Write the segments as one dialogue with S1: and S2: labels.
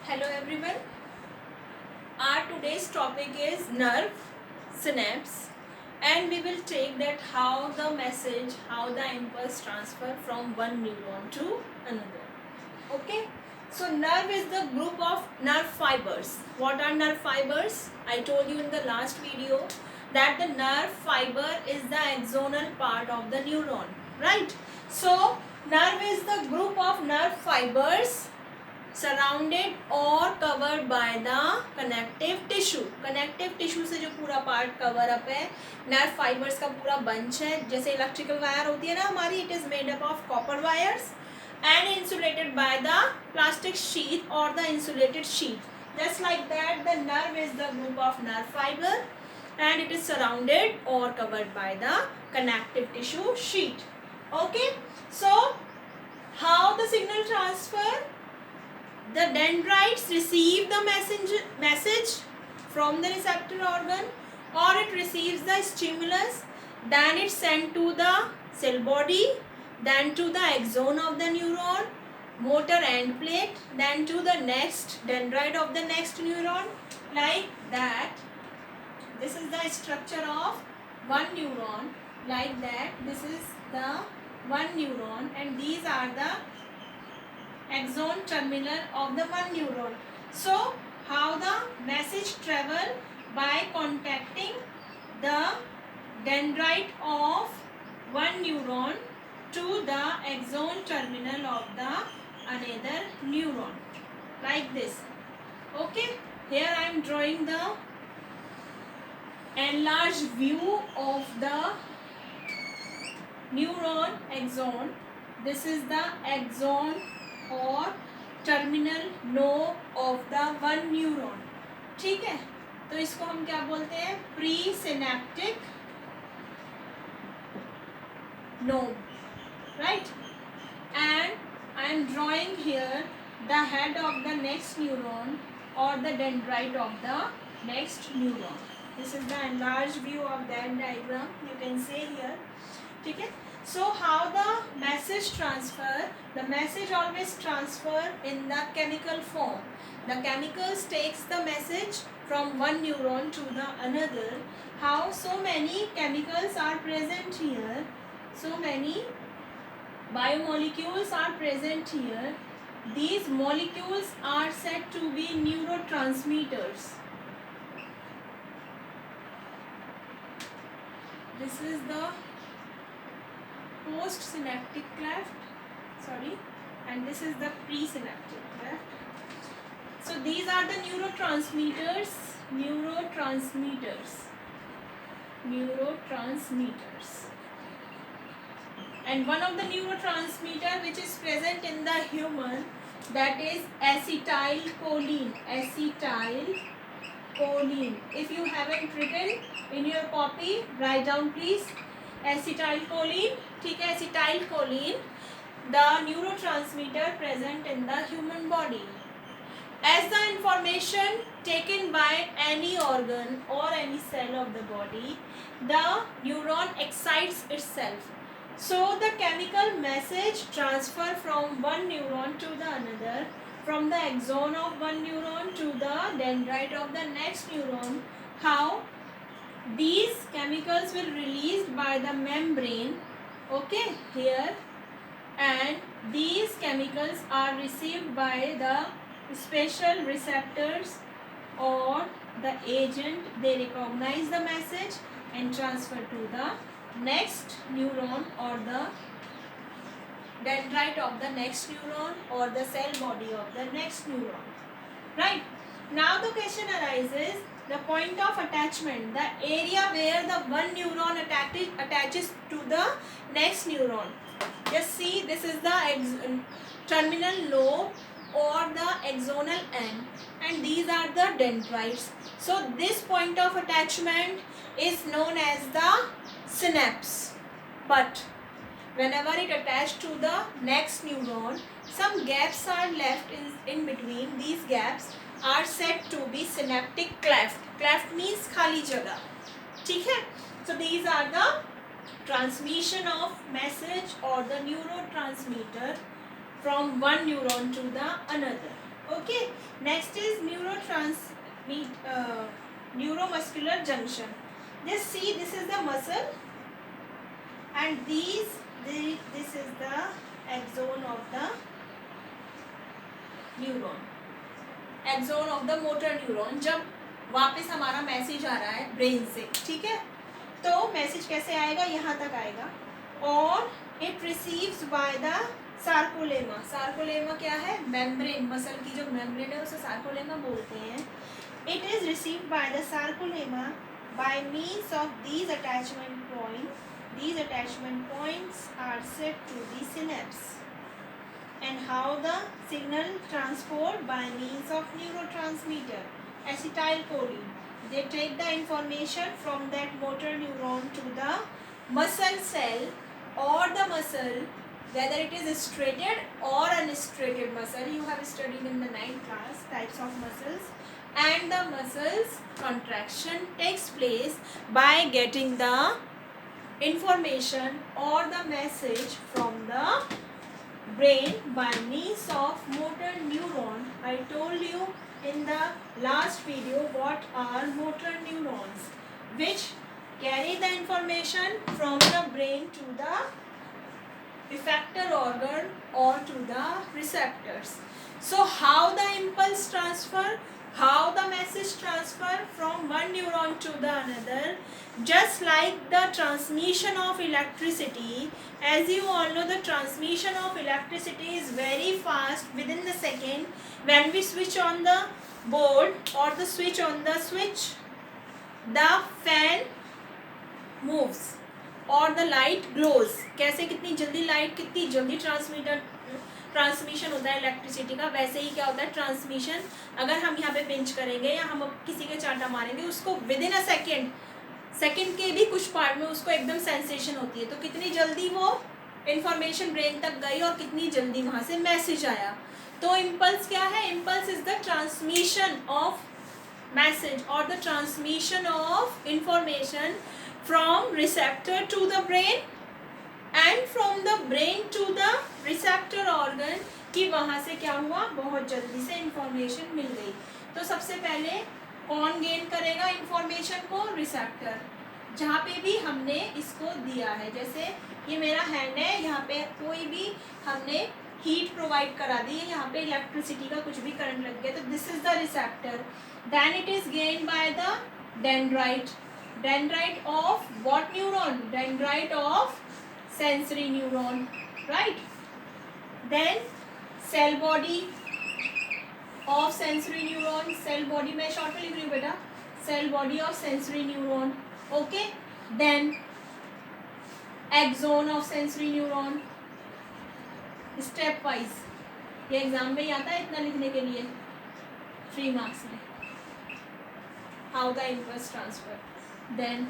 S1: Hello everyone. Our today's topic is nerve synapse, and we will take that how the impulse transfer from one neuron to another. Okay. So nerve is the group of nerve fibers. What are nerve fibers? I told you in the last video that the nerve fiber is the axonal part of the neuron, right? So nerve is the group of nerve fibers surrounded or covered by the connective tissue. connective tissue से जो पूरा part cover up है nerve fibres का पूरा bunch है, जैसे electrical wire होती है ना हमारी, it is made up of copper wires and insulated by the plastic sheath or the insulated sheath. Just like that, the nerve is the group of nerve fiber and it is surrounded or covered by the connective tissue sheet. Okay, so how the signal transfer? The dendrites receive the message from the receptor organ, or it receives the stimulus, then it's sent to the cell body, then to the axon of the neuron, motor end plate, then to the next dendrite of the next neuron, like that. This is the structure of one neuron, like that. This is the one neuron and these are the axon terminal of the one neuron. So how the message travel? By contacting the dendrite of one neuron to the axon terminal of the another neuron, like this. Okay, here I am drawing the enlarged view of the neuron axon. This is the axon और terminal knob of the one neuron. ठीक है, तो इसको हम क्या बोलते हैं? Presynaptic knob, right. And I am drawing here the head of the next neuron और the dendrite of the next neuron. This is the enlarge view of that diagram, you can say here. ठीक है. So how the message transfer? The message always transfer in the chemical form. The chemicals takes the message from one neuron to the another. How? So many chemicals are present here. So many biomolecules are present here. These molecules are said to be neurotransmitters. This is the post-synaptic cleft, and this is the presynaptic cleft. So these are the neurotransmitters, and one of the neurotransmitter which is present in the human, that is acetylcholine. If you haven't written in your copy, write down please. Acetylcholine. ठीक है, acetylcholine, the neurotransmitter present in the human body. As the information taken by any organ or any cell of the body, the neuron excites itself. So the chemical message transfer from one neuron to the another, from the axon of one neuron to the dendrite of the next neuron. How? These chemicals will released by the membrane, okay, here, and these chemicals are received by the special receptors or the agent. They recognize the message and transfer to the next neuron or the dendrite of the next neuron or the cell body of the next neuron, right. Now the question arises, the point of attachment, the area where the one neuron attaches to the next neuron. Just see, this is the terminal lobe or the axonal end, and these are the dendrites. So this point of attachment is known as the synapse. But whenever it attached to the next neuron, some gaps are left in between. These gaps are said to be synaptic cleft. Cleft means खाली जगह. ठीक है. So these are the transmission of message or the neurotransmitter from one neuron to the another. Okay, next is neuromuscular junction. Just see, this is the muscle, and this is the axon of the neuron, axon of the motor neuron. जब वापस हमारा message आ रहा है brain से, ठीक है, तो message कैसे आएगा, यहाँ तक आएगा. और it receives by the sarcolemma. Sarcolemma क्या है, मेम्ब्रेन, मसल की जो मेम्ब्रेन है उसे सार्कोलेमा बोलते हैं. It is received by the sarcolemma bye means of these attachment point. These attachment points are set to the synapse. And how the signal transport by means of neurotransmitter acetylcholine. They take the information from that motor neuron to the muscle cell or the muscle, whether it is striated or unstriated muscle. You have studied in the 9th class types of muscles. And the muscles contraction takes place by getting the information or the message from the brain by means of motor neuron. I told you in the last video what are motor neurons, which carry the information from the brain to the effector organ or to the receptors. So how the impulse transfer, how the message transfer from one neuron to the another, just like the transmission of electricity. As you all know, the transmission of electricity is very fast, within the second. When we switch on the board or the switch on the switch, the fan moves और the light glows. कैसे, कितनी जल्दी light, कितनी जल्दी transmission होता है electricity का, वैसे ही क्या होता है ट्रांसमिशन. अगर हम यहाँ पे पिंच करेंगे या हम किसी के चांटा मारेंगे, उसको विद इन अ सेकेंड के भी कुछ पार्ट में उसको एकदम सेंसेशन होती है. तो कितनी जल्दी वो इंफॉर्मेशन ब्रेन तक गई और कितनी जल्दी वहाँ से मैसेज आया. तो इम्पल्स क्या है, impulse is the transmission of message और the transmission of information from receptor to the brain and from the brain to the receptor organ, कि वहाँ से क्या हुआ, बहुत जल्दी से इंफॉर्मेशन मिल गई. तो सबसे पहले कौन गेन करेगा इंफॉर्मेशन को, रिसेप्टर. जहाँ पे भी हमने इसको दिया है, जैसे ये मेरा हैंड है, यहाँ पे कोई भी हमने हीट प्रोवाइड करा दी है, यहाँ पे इलेक्ट्रिसिटी का कुछ भी करंट लग गया, तो this is the receptor. Then it is gain by the dendrite. Dendrite of what neuron? Dendrite of sensory neuron, right? Then cell body of sensory neuron. Cell body मैं short में लिख रही हूँ बेटा. Cell body of sensory neuron. Okay. Then axon of sensory neuron. Step wise. ये exam में ही आता है इतना लिखने के लिए 3 marks में. How the impulse transfer. Then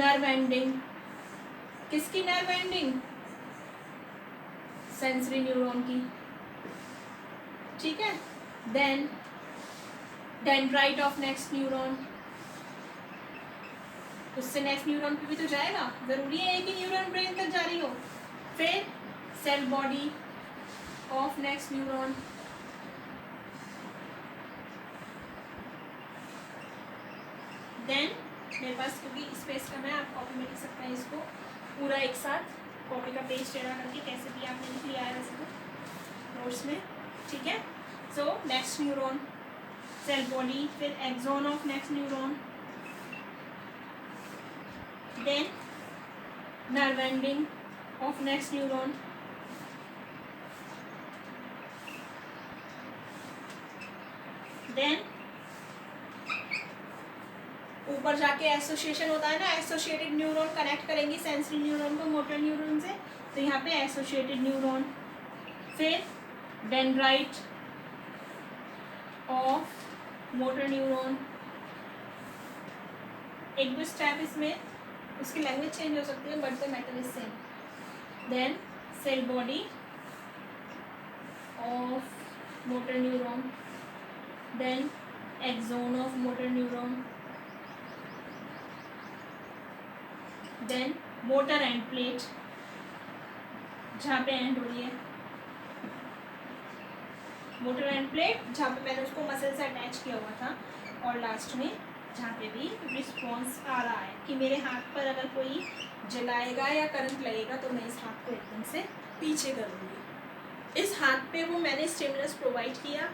S1: nerve ending. किसकी nerve ending? सेंसरी न्यूरॉन की, ठीक है. Then dendrite of next neuron. उससे नेक्स्ट न्यूरॉन पे भी तो जाएगा, जरूरी है एक ही न्यूरॉन ब्रेन तक जा रही हो. फिर cell body of next neuron. Then मेरे पास क्योंकि स्पेस कम है, आप कॉपी में लिख सकते हैं इसको पूरा एक साथ, कॉपी का पेज टेढ़ा करके, कैसे भी आपने लिख लिया है वैसे तो नोट्स में, ठीक है. So next neuron, cell body, फिर axon of next neuron, then nerve ending of next neuron, then ऊपर जाके एसोसिएशन होता है ना, एसोसिएटेड न्यूरॉन कनेक्ट करेंगी सेंसरी न्यूरॉन को मोटर न्यूरॉन से, तो यहाँ पे एसोसिएटेड न्यूरॉन. फिर डेंड्राइट ऑफ मोटर न्यूरॉन. एक दो स्टेप इसमें, उसकी लैंग्वेज चेंज हो सकती है but the matter is same. Then cell body of motor neuron, then axon of motor neuron, then motor end plate जहाँ पे एंड हो रही है, मोटर एंड प्लेट जहाँ पे मैंने उसको मसल से अटैच किया हुआ था, और लास्ट में जहाँ पे भी रिस्पॉन्स आ रहा है कि मेरे हाथ पर अगर कोई जलाएगा या करंट लगेगा तो मैं इस हाथ को एकदम से पीछे करूँगी। इस हाथ पे वो मैंने स्टिमुलस प्रोवाइड किया,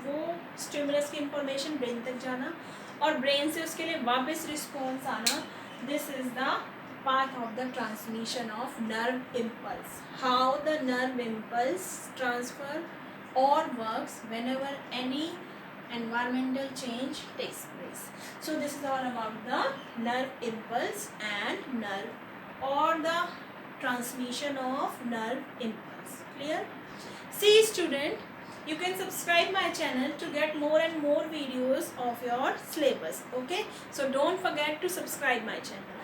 S1: वो स्टिमुलस की इंफॉर्मेशन ब्रेन तक जाना और ब्रेन से उसके लिए वापस रिस्पॉन्स आना। This is the path of the transmission of nerve impulse. How the nerve impulse transfer or works whenever any environmental change takes place. So this is all about the nerve impulse and nerve or the transmission of nerve impulse. Clear? See student, you can subscribe my channel to get more and more videos of your syllabus. Okay, so don't forget to subscribe my channel.